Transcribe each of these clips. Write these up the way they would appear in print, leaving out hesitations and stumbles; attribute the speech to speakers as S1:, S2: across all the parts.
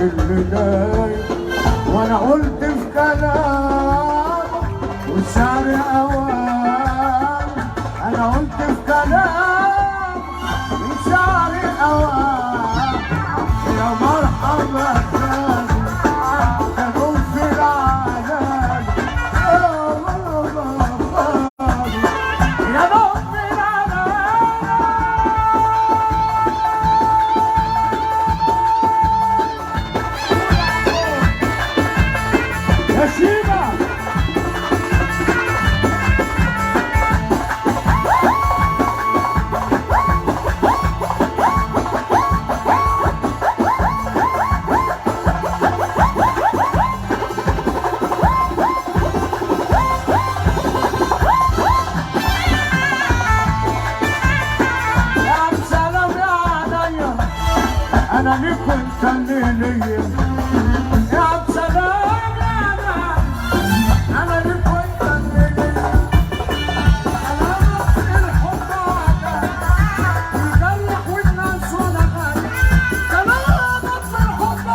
S1: اللي دايم وانا قلت في كلام والشعر اوام. انا قلت في كلام والشعر اوام. يا مرحبا ثاني كانوا في العالم. يا مرحبا يا نور في العالم. يا شيبة أنا ليك وأنت اللي ليا. يا عبد سلام يا أنا ليك وأنت اللي ليا. أنا نفس الحب يجرح والناس وأنا غالي. أنا نفس الحب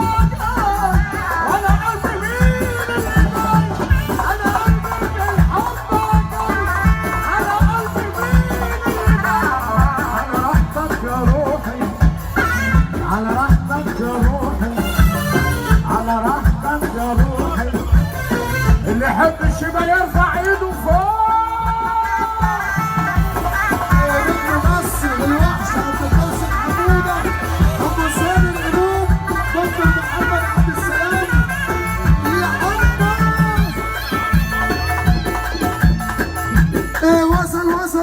S1: وأنا قلبي مين اللي ضايع. أنا قلبي بالحب أنا قلبي مين اللي ضايع. على راحتك يا روحي على راحتك يا روحي على راحتك يا روحي. اللي يحب الشبا يرفع ايده فوق.